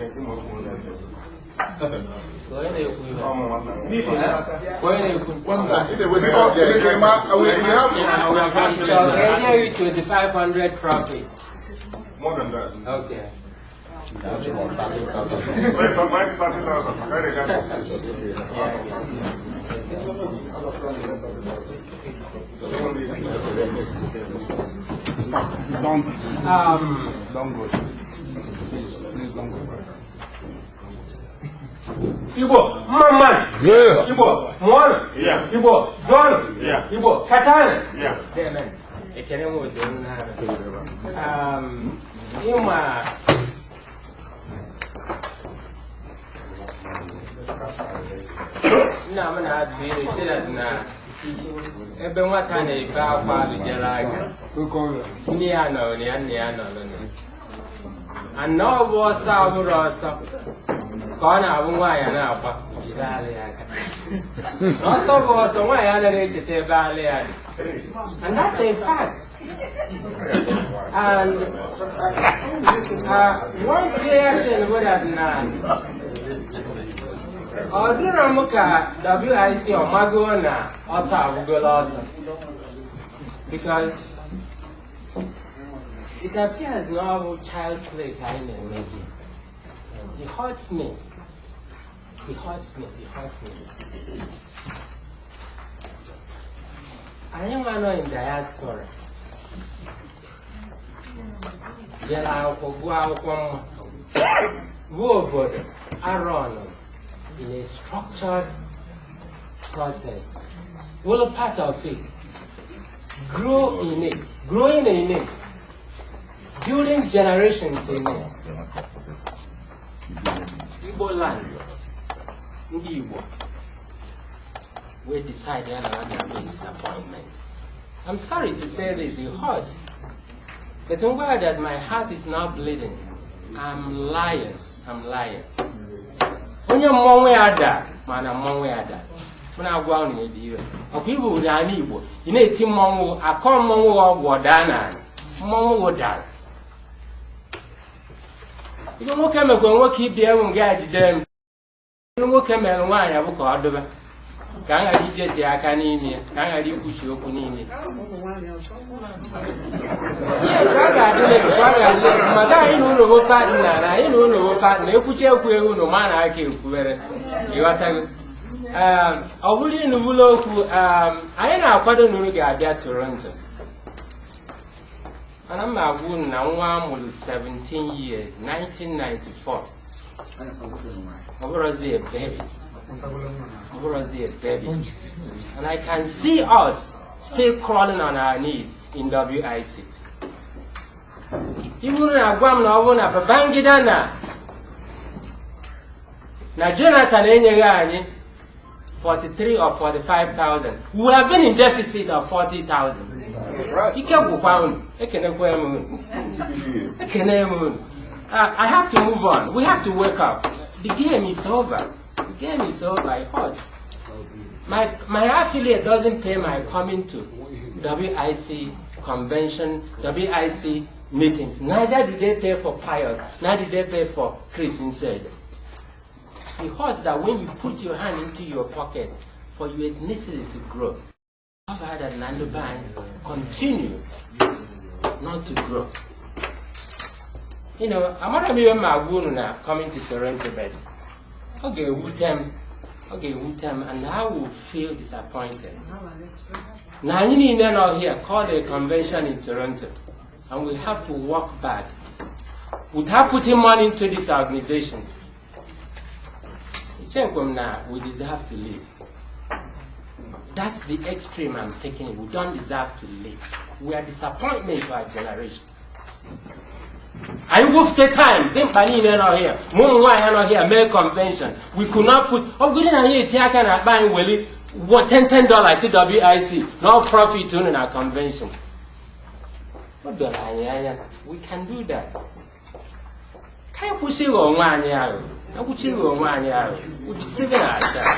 $2,500 profit. More than that. Okay. Don't go. Please don't go. Igbo, man. Yeah. Igbo, Mwana. Yeah. Igbo, Zon. Yeah. Igbo, Katana. Yeah. Amen. Ima. Na mana adwiri sila na ebe nwata na ife akwa bijara aga. Ni ano ni ano ni. Ano bụ ọsọ abụrụ ọsọ ka ọ na-abụ nwaanyị na-akwa jide alị ya aka. Ọsọ bụ ọsọ nwaanyị anaghị echeta ebe alị ya dị. And that's a fact. And one clear thing would have now. Ọ dịrọ m ka WIC ọmago na ọsọ abụgola ọsọ. Because it appears now child play kind of maybe. He hurts me. He hurts me. He hurts me. I am one in diaspora. Jela akwụkwọ I run in a structured process. Well, a part of it. Grow in it. Growing in it. Building generations in it. Igbo land. Ndi Igbo. We decided another disappointment. I'm sorry to say this, it hurts. But I'm aware that my heart is now bleeding. I'm lying. I'm lying. Onye mmonwe ada, mana mmonwe ada. Muna agwa unu ediwe. Okwibu udani Igbo. Ine eti mmonwe, akọ mmonwe wodana. Mmonwe wodana. Igo nwoke mekwe nwoke ibi ewu nga ajide m. Igo nwoke mere nwaanyị abụ ka ọ dobe. Ka a ghara ijeti aka n'ime ya, ka a ghara ikwuchi okwu n'ime. Yes, I got it. Maka anyị na ụlọ bụ partner, anyị na ụlọ bụ partner, ekwuchi ekwu ewu na ma na aka ekwuwere. Ịghọtago? Ọ bụrụ ịnụbụla okwu, anyị na-akwado na unu ga-abịa Toronto. Ana m agwụ na nwa amụrụ 17 years, 1994. Ọ bụrụzi a baby. A baby. And I can see us still crawling on our knees in WIC. Even na Guam na ọbụ na Babangida na Jonathan enyeghị anyị 43 or 45,000. We would have been in deficit of 40,000. Ike gwụkwa unu. Ekenekwa m unu. Ekene m unu. I have to move on. We have to wake up. The game is over. The game is over. It hurts. My affiliate doesn't pay my coming to WIC convention, WIC meetings. Neither do they pay for Pius. Neither do they pay for Chris instead. It hurts that when you put your hand into your pocket for your ethnicity to grow, I've had that Nando Bank continue not to grow. You know, I'm not even now coming to Toronto, but okay, with them, and I will feel disappointed. Now, you need to know here, call a convention in Toronto, and we have to walk back. Without putting money into this organization, we deserve to live. That's the extreme I'm taking. We don't deserve to live. We are disappointment to our generation. I wolfed the time. Think Bani not here. Moon not here. Make convention. We could not put. Oh, good enough here. Take and buy Willie. What $10 CWIC. No profit in our convention. We can do that. Can you push it on 1 year? I would see you on 1 year. We'll be saving ourselves.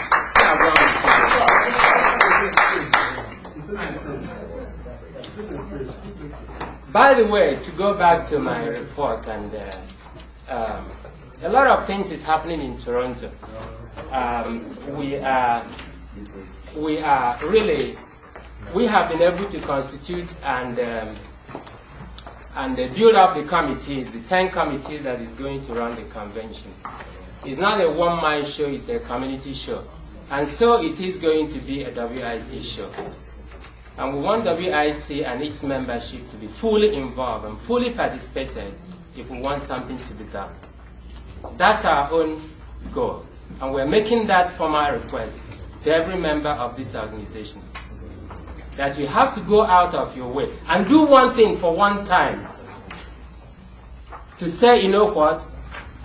By the way, to go back to my report and a lot of things is happening in Toronto. We have been able to constitute and build up the committees, the 10 committees that is going to run the convention. It's not a one-man show, it's a community show. And so it is going to be a WIC show. And we want WIC and its membership to be fully involved and fully participated if we want something to be done. That's our own goal. And we're making that formal request to every member of this organization. That you have to go out of your way and do one thing for one time. To say, you know what,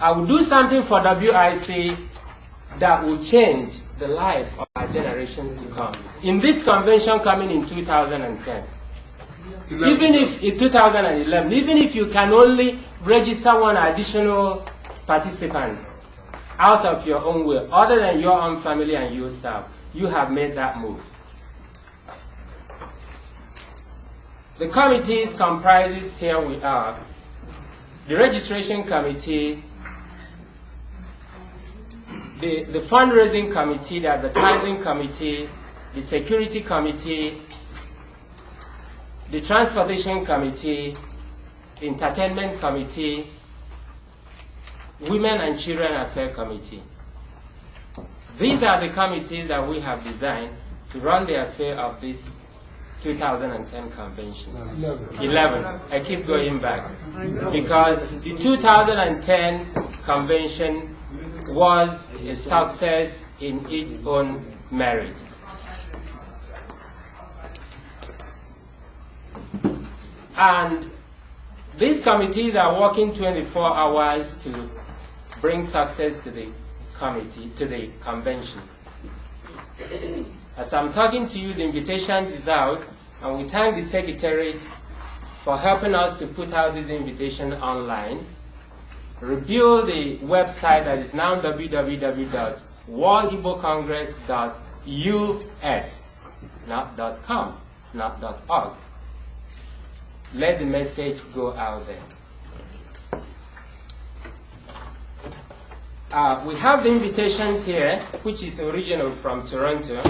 I will do something for WIC that will change the life of our generations to come. In this convention coming in 2010, even if in 2011, even if you can only register one additional participant out of your own will, other than your own family and yourself, you have made that move. The committees comprises, here we are, the registration committee, the fundraising committee, the advertising committee, the security committee, the transportation committee, the entertainment committee, women and children affairs committee. These are the committees that we have designed to run the affair of this 2010 convention. 11. I keep going back. Because the 2010 convention was a success in its own merit. And these committees are working 24 hours to bring success to the committee, to the convention. As I'm talking to you, the invitation is out, and we thank the Secretariat for helping us to put out this invitation online. Rebuild the website that is now www.worldibocongress.us, not .com, not .org. Let the message go out there. We have the invitations here, which is original from Toronto,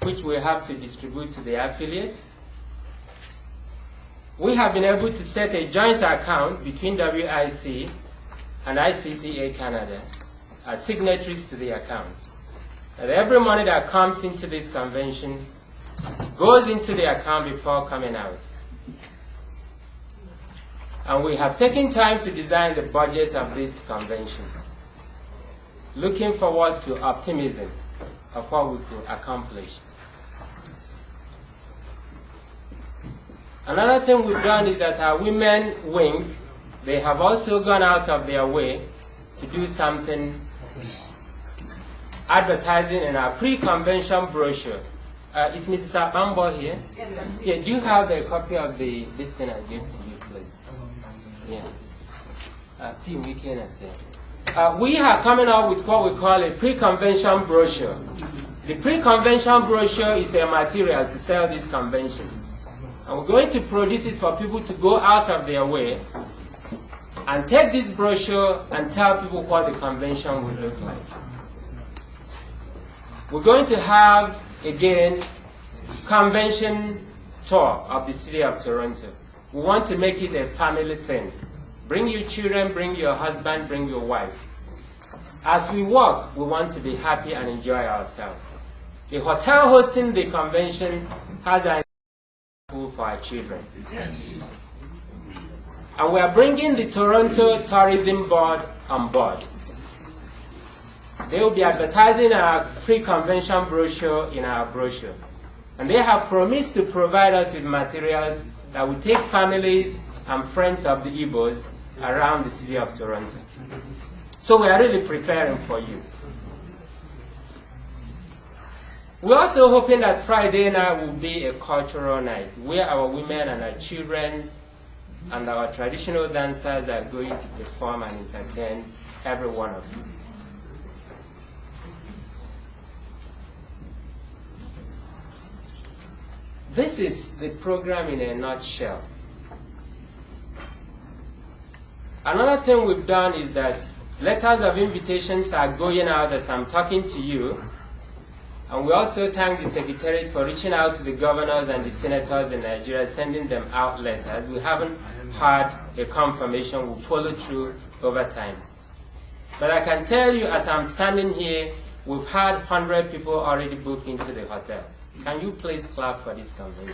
which we have to distribute to the affiliates. We have been able to set a joint account between WIC and ICCA Canada as signatories to the account. And every money that comes into this convention goes into the account before coming out. And we have taken time to design the budget of this convention, looking forward to optimism of what we could accomplish. Another thing we've done is that our women wing, they have also gone out of their way to do something advertising in our pre-convention brochure. Is Mrs. Abambo here? Yes, sir. Yeah, do you have a copy of this thing I gave to you, please? Yes. We are coming up with what we call a pre-convention brochure. The pre-convention brochure is a material to sell this convention. And we're going to produce it for people to go out of their way and take this brochure and tell people what the convention will look like. We're going to have, again, convention tour of the city of Toronto. We want to make it a family thing. Bring your children, bring your husband, bring your wife. As we walk, we want to be happy and enjoy ourselves. The hotel hosting the convention has an school for our children. Yes. And we are bringing the Toronto Tourism Board on board. They will be advertising our pre-convention brochure in our brochure. And they have promised to provide us with materials that will take families and friends of the Igbos around the city of Toronto. So we are really preparing for you. We're also hoping that Friday night will be a cultural night where our women and our children and our traditional dancers are going to perform and entertain every one of you. This is the program in a nutshell. Another thing we've done is that letters of invitations are going out as I'm talking to you. And we also thank the Secretariat for reaching out to the governors and the senators in Nigeria, sending them out letters. We haven't had a confirmation. We'll follow through over time. But I can tell you, as I'm standing here, we've had 100 people already booked into the hotel. Can you please clap for this convention?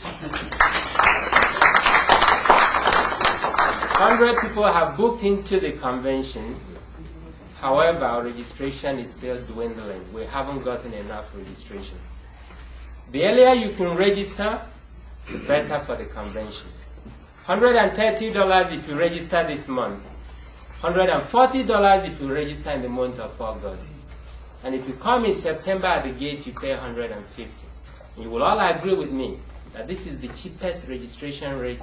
100 people have booked into the convention. However, our registration is still dwindling. We haven't gotten enough registration. The earlier you can register, the better for the convention. $130 if you register this month. $140 if you register in the month of August. And if you come in September at the gate, you pay $150. You will all agree with me that this is the cheapest registration rate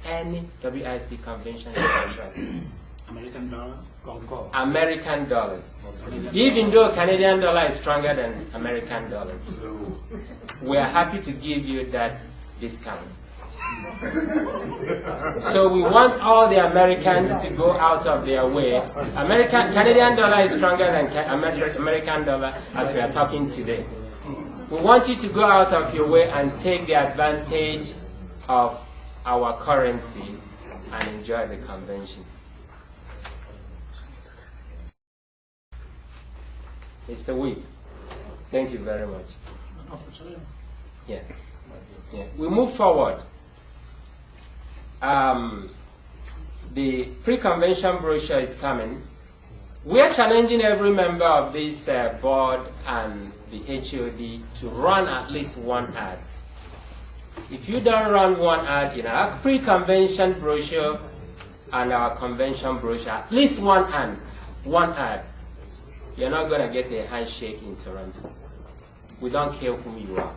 any WIC convention has tried. American dollar? American dollars. Even though Canadian dollar is stronger than American dollars. We are happy to give you that discount. So we want all the Americans to go out of their way. Canadian dollar is stronger than American dollar as we are talking today. We want you to go out of your way and take the advantage of our currency and enjoy the convention. Mr. WIC, thank you very much. Yeah. We move forward. The pre-convention brochure is coming. We are challenging every member of this board and the HOD to run at least one ad. If you don't run one ad in our pre-convention brochure and our convention brochure, at least one ad, you're not going to get a handshake in Toronto. We don't care who you are.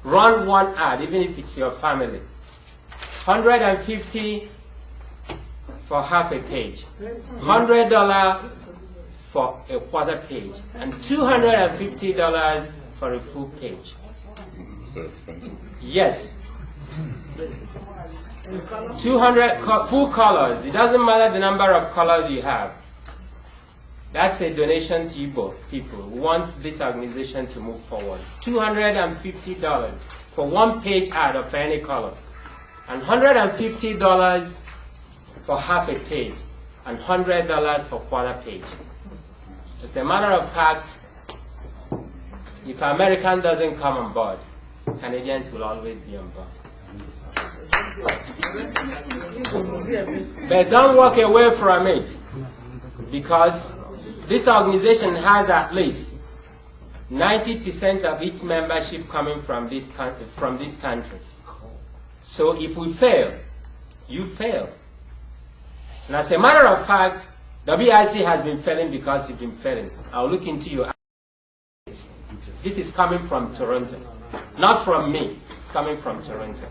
Run one ad, even if it's your family. $150 for half a page. $100 for a quarter page. And $250 for a full page. Yes. 200 full colors. It doesn't matter the number of colors you have. That's a donation to you people. We want this organization to move forward. $250 for one page ad of any color. And $150 for half a page. And $100 for quarter page. As a matter of fact, if American doesn't come on board, Canadians will always be on board. But don't walk away from it, because this organization has at least 90% of its membership coming from this country. So if we fail, you fail. And as a matter of fact, WIC has been failing because you've been failing. I'll look into your eyes. This is coming from Toronto. Not from me. It's coming from Toronto.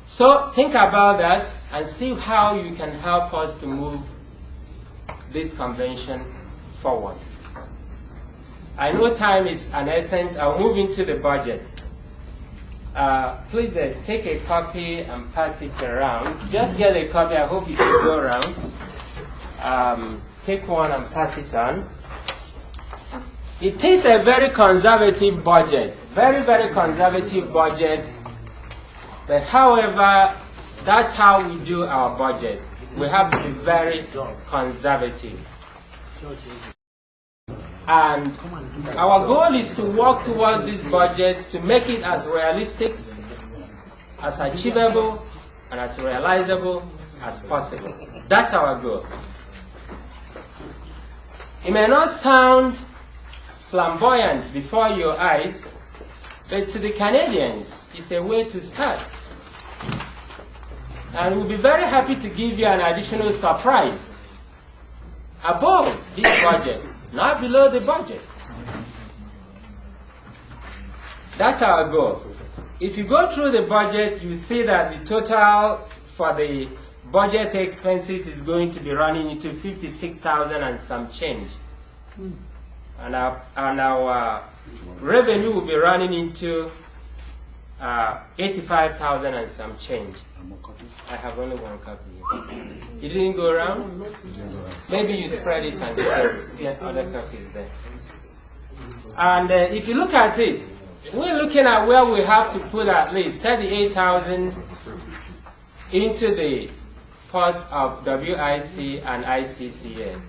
So think about that and see how you can help us to move this convention forward. I know time is an essence. I'll move into the budget. Please take a copy and pass it around. Just get a copy. I hope you can go around. Take one and pass it on. It is a very conservative budget. Very, very conservative budget. But however, that's how we do our budget. We have to be very conservative. And our goal is to work towards this budget to make it as realistic, as achievable, and as realizable as possible. That's our goal. It may not sound flamboyant before your eyes, but to the Canadians, it's a way to start. And we'll be very happy to give you an additional surprise above this budget, not below the budget. That's our goal. If you go through the budget, you see that the total for the budget expenses is going to be running into $56,000 and some change. And our revenue will be running into $85,000 and some change. I have only one copy here. You didn't go around? Maybe you spread it and see other copies there. And if you look at it, we're looking at where we have to put at least 38,000 into the purse of WIC and ICCA,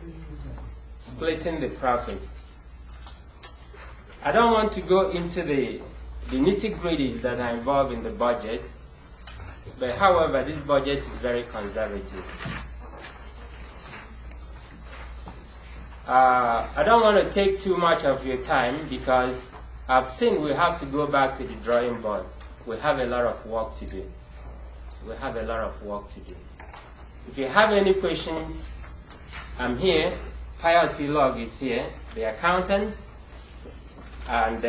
splitting the profit. I don't want to go into the nitty-gritties that are involved in the budget, but however, this budget is very conservative. I don't want to take too much of your time because I've seen we have to go back to the drawing board. We have a lot of work to do. We have a lot of work to do. If you have any questions, I'm here. Pius Log is here, the accountant, and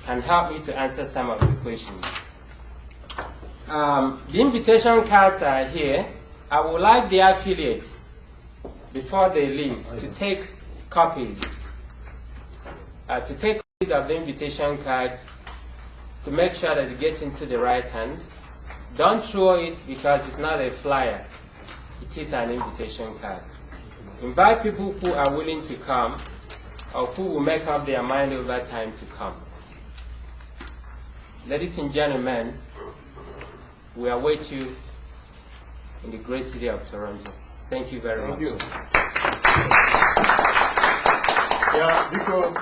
can help me to answer some of the questions. The invitation cards are here. I would like the affiliates, before they leave, to take copies. To take copies of the invitation cards to make sure that it gets into the right hand. Don't throw it because it's not a flyer. It is an invitation card. Invite people who are willing to come or who will make up their mind over time to come. Ladies and gentlemen, we await you in the great city of Toronto. Thank you very much. Thank you. Yeah, because